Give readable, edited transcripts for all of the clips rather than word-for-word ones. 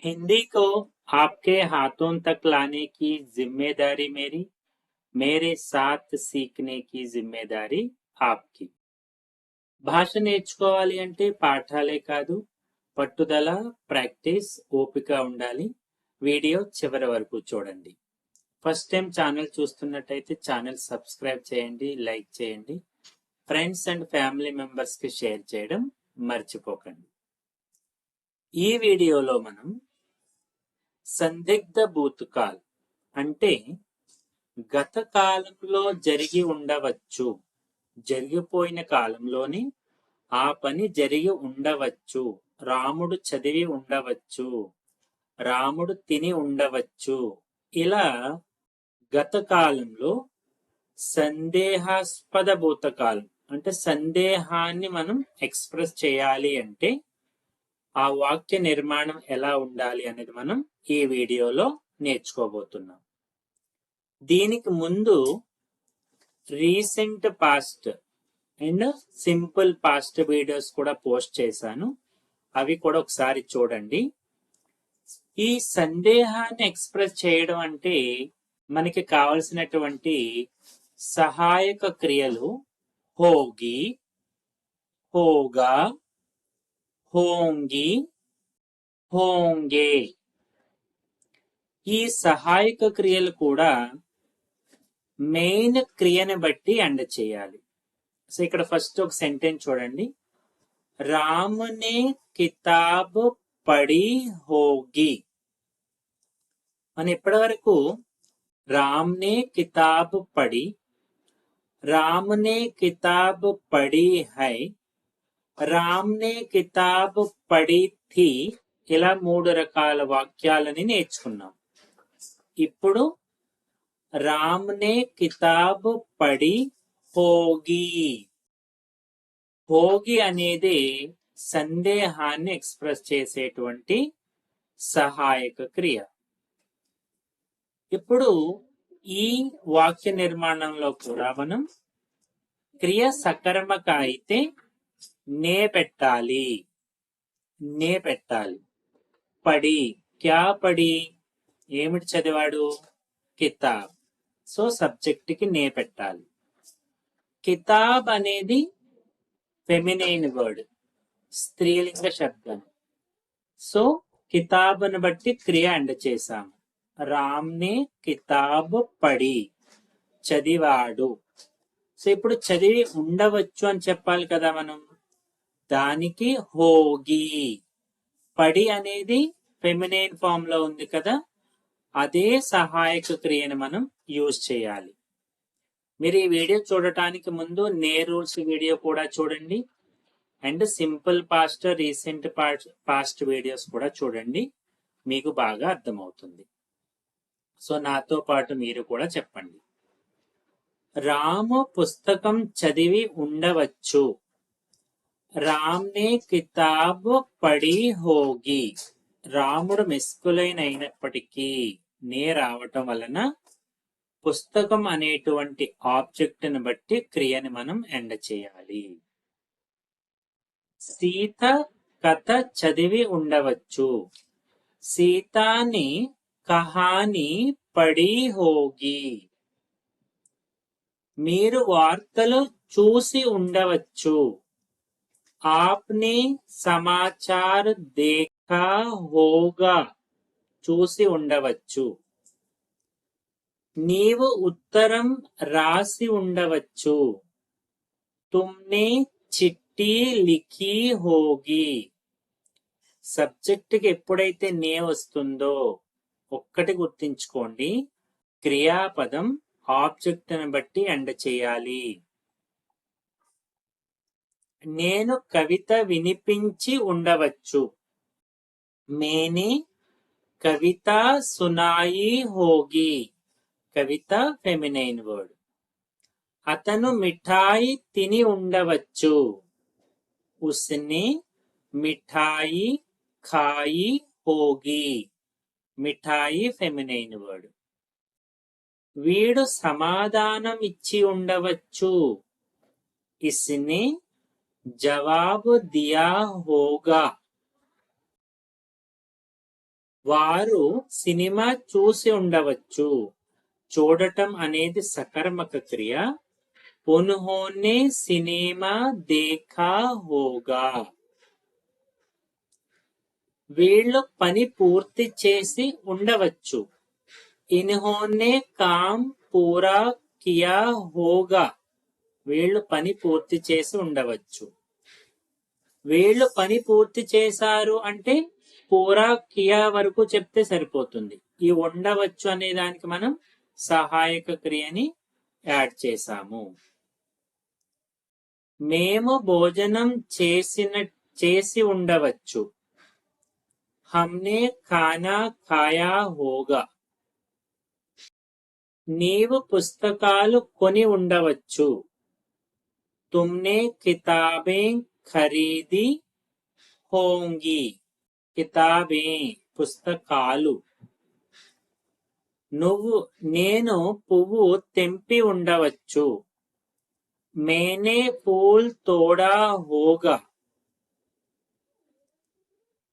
हिंदी को आपके हाथों तक लाने की जिम्मेदारी मेरी, मेरे साथ सीखने की जिम्मेदारी आपकी. భాష నేర్చుకోవాలి అంటే పాఠాలే కాదు, పట్టుదల, ప్రాక్టీస్, ఓపిక ఉండాలి. వీడియో చివరి వరకు చూడండి. ఫస్ట్ టైం ఛానల్ చూస్తున్నట్టయితే ఛానల్ సబ్స్క్రైబ్ చేయండి, లైక్ చేయండి. ఫ్రెండ్స్ అండ్ ఫ్యామిలీ మెంబర్స్ కి షేర్ చేయడం మర్చిపోకండి. ఈ వీడియోలో మనం సందిగ్ధ భూతకాల్ అంటే గత కాలంలో జరిగి ఉండవచ్చు, జరిగిపోయిన కాలంలోని ఆ పని జరిగి ఉండవచ్చు, రాముడు చదివి ఉండవచ్చు, రాముడు తిని ఉండవచ్చు. ఇలా గత కాలంలో సందేహాస్పద భూతకాలం అంటే సందేహాన్ని మనం ఎక్స్ప్రెస్ చేయాలి అంటే ఆ వాక్య నిర్మాణం ఎలా ఉండాలి అనేది మనం ఈ వీడియోలో నేర్చుకోబోతున్నాం. దీనికి ముందు recent past and simple past videos కూడా పోస్ట్ చేశాను, అవి కూడా ఒకసారి చూడండి. ఈ సందేహాన్ని ఎక్స్ప్రెస్ చేయడం అంటే మనకి కావలసినటువంటి సహాయక క్రియలు హోగి, హోగా, హోంగి, హోంగే. ఈ సహాయక క్రియలు కూడా మెయిన్ క్రియని బట్టి ఎండ్ చేయాలి. సో ఇక్కడ ఫస్ట్ ఒక సెంటెన్స్ చూడండి. రామునే కితాబ్ పడి హోగి. మనం ఇప్పటి వరకు రామ్నే కితాబ్ పడి, రామ్నే కితాబ్ పడి హై, రామ్నే కితాబ్ పడి థీ, ఇలా 3 రకాల వాక్యాలని నేర్చుకున్నాం. ఇప్పుడు రామ్నే కితాబ్ పడి హోగి. హోగి అనేది సందేహాన్ని ఎక్స్ప్రెస్ చేసేటువంటి సహాయక క్రియ. ఇప్పుడు ఈ వాక్య నిర్మాణంలో కూడా మనం క్రియ సకర్మక అయితే నే పెట్టాలి, నే పెట్టాలి. పడి, క్యా పడి, ఏమిటి చదివాడు? కితాబ్. సో సబ్జెక్ట్ కి నే పెట్టాలి. కితాబ్ అనేది ఫెమినైన్ వర్డ్, స్త్రీలింగ శబ్దం. సో కితాబ్ను బట్టి క్రియ ఎండ్ చేశాము. రామ్నే కితాబ్ పడి, చదివాడు. సో ఇప్పుడు చదివి ఉండవచ్చు అని చెప్పాలి కదా మనం, దానికి హోగి. పడి అనేది ఫెమినైన్ ఫామ్ లో ఉంది కదా, అదే సహాయక క్రియను మనం యూజ్ చేయాలి. మీరు ఈ వీడియో చూడటానికి ముందు నే రూల్స్ వీడియో కూడా చూడండి, and simple past, recent past videos కూడా చూడండి, మీకు బాగా అర్థమవుతుంది. సో నాతో పాటు మీరు కూడా చెప్పండి. రాము పుస్తకం చదివి ఉండవచ్చు, రామ్నే కితాబ్ పడి హోగి. రాముడు మెస్కులైన అయినప్పటికీ నే రావటం వలన పుస్తకం అనేటువంటి ఆబ్జెక్ట్ ని బట్టి క్రియని మనం ఎండ్ చేయాలి. సీత కథ చదివి ఉండవచ్చు, సీతాని కహాని పడి హోగి. మీరు వార్తలు చూసి ఉండవచ్చు, ఆప్నే సమాచార్ దేఖా హోగా. చూసి ఉండవచ్చు. నీవు ఉత్తరం రాసి ఉండవచ్చు, తుమ్నే చిట్టి లిఖీ హోగి. సబ్జెక్ట్ కి ఎప్పుడైతే నే వస్తుందో ఒక్కటి గుర్తించుకోండి, క్రియాపదం ఆబ్జెక్ట్ ని బట్టి ఎండ్ చేయాలి. నేను కవిత వినిపించి ఉండవచ్చు, మేనే కవిత సునాయి హోగి. కవిత ఫెమినైన్ వర్డ్. అతను మిఠాయి తిని ఉండవచ్చు, ఉస్నే మిఠాయి ఖాయి హోగి. మిఠాయి ఫెమినైన్ వర్డ్. వీడు సమాధానం ఇచ్చి ఉండవచ్చు, ఇస్నే జవాబు దియా హోగా. వారు సినిమా చూసి ఉండవచ్చు. చూడటం అనేది సకర్మక క్రియ. उन्होंने सिनेमा देखा होगा. వీళ్ళు పని పూర్తి చేసి ఉండవచ్చు. ఇన్హోనే కామ్ పూరా కియా హోగా. వీళ్ళు పని పూర్తి చేసి ఉండవచ్చు. వీళ్ళు పని పూర్తి చేశారు అంటే పూరా కియా వరకు చెప్తే సరిపోతుంది. ఈ ఉండవచ్చు అనే దానికి మనం సహాయక క్రియని యాడ్ చేశాము. మేము భోజనం చేసి ఉండవచ్చు. हमने खाना खाया होगा. నీవు పుస్తకాలు కొని ఉండవచ్చు. तुमने किताबें खरीदी होंगी. किताबें పుస్తకాలు. నేను పువ్వు తెంపి ఉండవచ్చు. मैंने फूल तोड़ा होगा.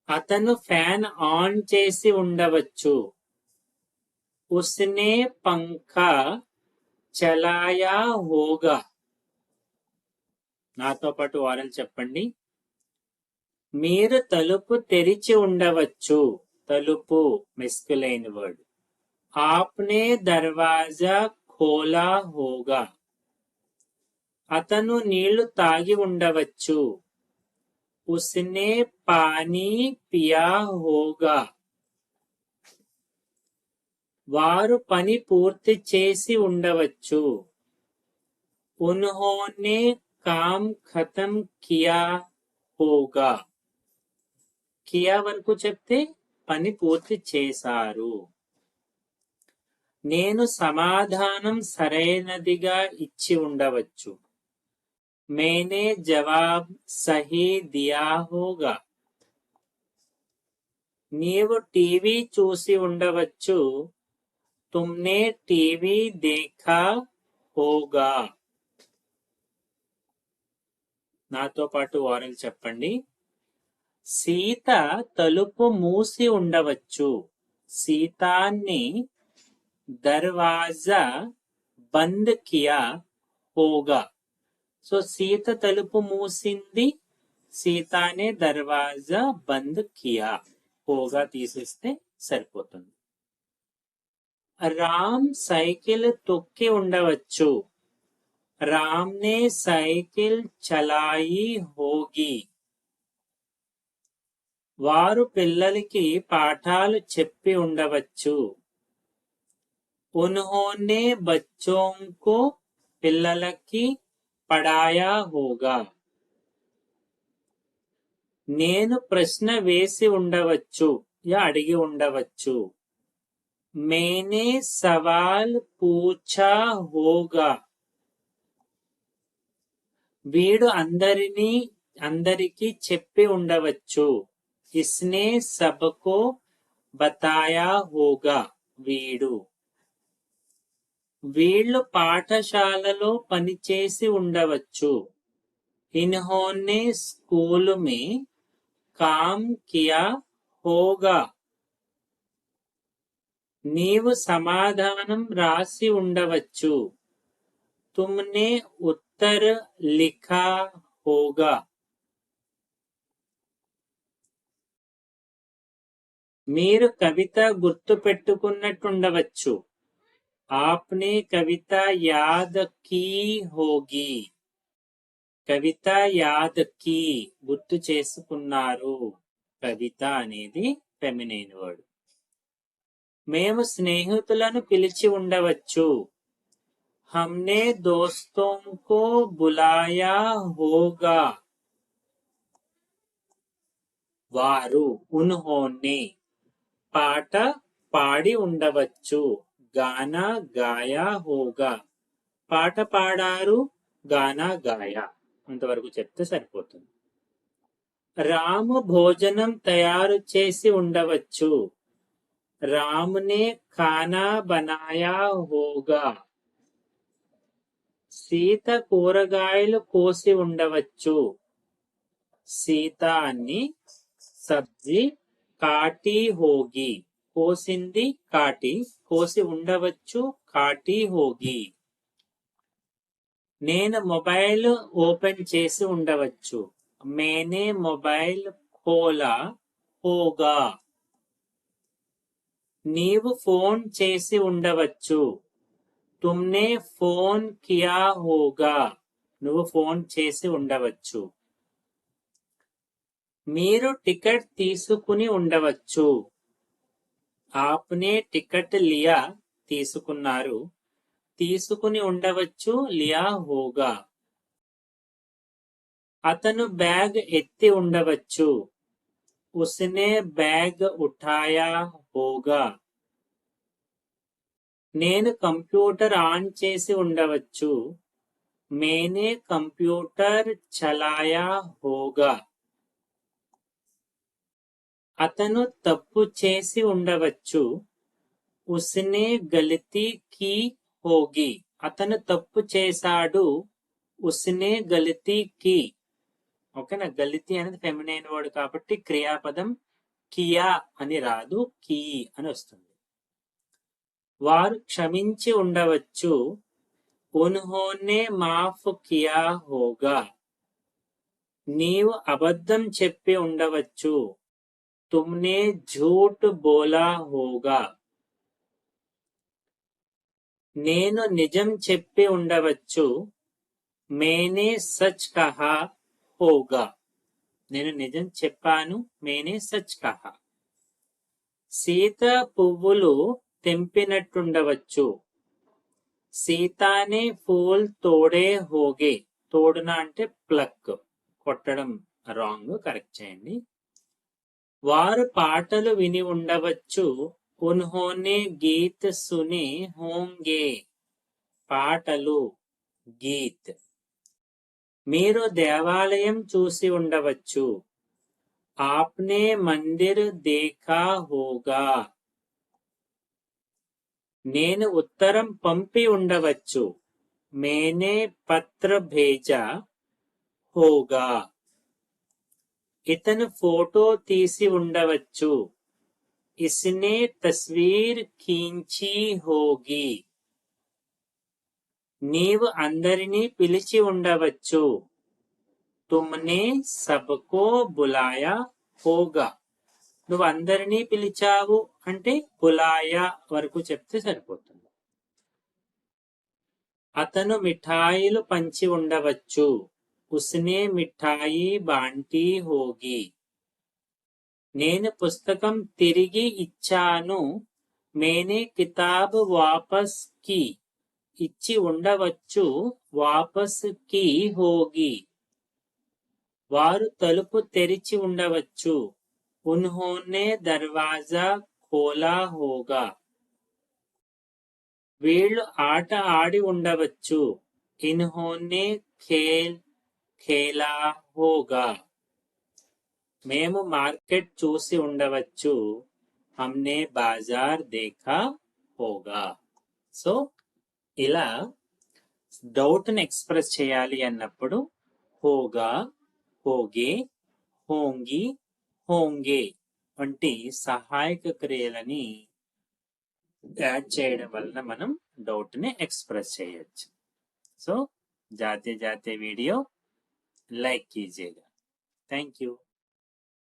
అతను ఫ్యాన్ ఆన్ చేసి ఉండవచ్చు. उसने पंखा चलाया होगा. నాతో పాటు వారలు చెప్పండి. మీరు తలుపు తెరిచి ఉండవచ్చు. తలుపు మెస్కులైన్ వర్డ్. आपने दरवाजा खोला होगा. అతను నీళ్లు తాగి ఉండవచ్చు. उसने पानी पिया होगा. వారు పని పూర్తి చేసి ఉండవచ్చు. उन्होंने काम खत्म किया होगा. కియా వరకు చెప్తే పని పూర్తి చేశారు. నేను సమాధానం సరైనదిగా ఇచ్చి ఉండవచ్చు. मैंने जवाब सही दिया होगा. నీవు టీవీ చూసి ఉండవచ్చు. तुमने टीवी देखा होगा. నాతో పాటు వారలు చెప్పండి. సీత తలుపు మూసి ఉండవచ్చు. సీతాన్ని దర్వాజా బంద్ కియా హోగా. సో సీత తలుపు మూసింది. సీతానే దర్వాజా బంద్ కియా. హోగా తీసేస్తే సరిపోతుంది. రామ్ సైకిల్ తొక్కి ఉండవచ్చు. రామ్నే సైకిల్ చలాయి హోగి. వారు పిల్లలకి పాఠాలు చెప్పి ఉండవచ్చు. उन्होंने बच्चों को పిల్లలకి పడాయా హోగా. నేను ప్రశ్న వేసి ఉండవచ్చు. అడిగి ఉండవచ్చు. मैंने सवाल पूछा होगा. వీడు అందరికీ చెప్పి ఉండవచ్చు. इसने सबको बताया होगा. వీళ్ళు పాఠశాలలో పనిచేసి ఉండవచ్చు. इन्होंने स्कूल में काम किया होगा. నీవు సమాధానం రాసి ఉండవచ్చు. तुमने उत्तर लिखा होगा. మీరు కవిత గుర్తు పెట్టుకున్నట్టుండవచ్చు. आपने कविता याद की होगी. కవిత యాద్ కీ గుర్తు చేసుకున్నారు. కవిత అనేది ఫెమినైన్ వర్డ్. మేము స్నేహితులను పిలిచి ఉండవచ్చు. हमने दोस्तों को बुलाया होगा. వారు उन्होंने పాట పాడి ఉండవచ్చు. గానా గాయా హోగా. పాట పాడారు. గానా గాయా. అంతవరకు చెప్తే సరిపోతుంది. రాము భోజనం తయారు చేసి ఉండవచ్చు. రామ్నే ఖానా బనాయా హోగా. సీత కూరగాయలు కోసి ఉండవచ్చు. సీత అన్ని సబ్జీ కాటి హోగి, కోసింది కాటి, కోసి ఉండవచ్చు, కాటి హోగి. నేను మొబైల్ ఓపెన్ చేసి ఉండవచ్చు, మేనే మొబైల్ ఖోలా హోగా. నీవు ఫోన్ చేసి ఉండవచ్చు, తుమ్నే ఫోన్ కియా హోగా. నువ్వు ఫోన్ చేసి ఉండవచ్చు. మీరు టికెట్ తీసుకుని ఉండవచ్చు, ఆప్నే టికెట్ లియా, తీసుకున్నారు, తీసుకుని ఉండవచ్చు, లియా హోగా. అతను బ్యాగ్ ఎత్తి ఉండవచ్చు, ఉస్నే బ్యాగ్ ఉఠాయా హోగా. నేను కంప్యూటర్ ఆన్ చేసి ఉండవచ్చు, మేనే కంప్యూటర్ చలాయా హోగా. అతను తప్పు చేసి ఉండవచ్చు, ఉస్నే గలతీ కీ హోగి. అతను తప్పు చేశాడు, ఉస్నే గలతీ కీ. ఓకేనా, గలతీ అనేది ఫెమినైన్ వర్డ్ కాబట్టి క్రియాపదం కియా అని రాదు, కీ అని వస్తుంది. వారు క్షమించి ఉండవచ్చు, ఉన్హోనే మాఫ్ కియా హోగా. నీవు అబద్ధం చెప్పి ఉండవచ్చు, తుమ్నే झूठ బోలా హోగా. నేను నిజం చెప్పి ఉండవచ్చు, మేనే సచ్ కహా హోగా. నేను నిజం చెప్పాను, మేనే సచ్ కహా. సీత పువ్వులు తెంపినట్టుండవచ్చు, సీతానే ఫూల్ తోడే హోగే. తోడున అంటే ప్లక్, కొట్టడం రాంగ్, కరెక్ట్ చేయండి. వారు పాటలు విని ఉండవచ్చు, ఉన్హోనే గీత్ సునే హోంగే. పాటలు, గీత్. మీరు దేవాలయం చూసి ఉండవచ్చు, ఆప్నే మందిర్ దేఖా హోగా. నేను ఉత్తరం పంపి ఉండవచ్చు, మేనే పత్ర భేజా హోగా. ఇతను ఫోటో తీసి ఉండవచ్చు, ఇస్నే తస్వీర్ ఖీంచీ హోగి. నీవు అందరినీ పిలిచి ఉండవచ్చు, తుమ్నే సబ్కో బులాయా హోగా. నువ్వు అందరినీ పిలిచావు అంటే బులాయా వరకు చెప్తే సరిపోతుంది. అతను మిఠాయిలు పంచి ఉండవచ్చు, ఉస్నే మిఠాయి బాంటీ హోగి. నేను పుస్తకం తిరిగి ఇచ్చాను, మేనే కితాబ్ వాపస్ కి. ఇచ్చి ఉండవచ్చు, వాపస్ కి హోగి. వారు తలుపు తెరిచి ఉండవచ్చు, ఉన్హోనే దర్వాజా ఖోలా హోగా. వీళ్ళు ఆట ఆడి ఉండవచ్చు, ఇన్హోనే ఖేల్ ఖేలా హోగా. మేము మార్కెట్ చూసి ఉండవచ్చు, హమ్నే బాజార్ దేఖా హోగా. సో ఇలా డౌట్ ని ఎక్స్ప్రెస్ చేయాలి అన్నప్పుడు హోగా, హోగే, హోంగి, హోంగే వంటి సహాయక క్రియలని యాడ్ చేయడం వలన మనం డౌట్ ని ఎక్స్ప్రెస్ చేయొచ్చు. సో जाते जाते वीडियो लाइक कीजिएगा. Thank you.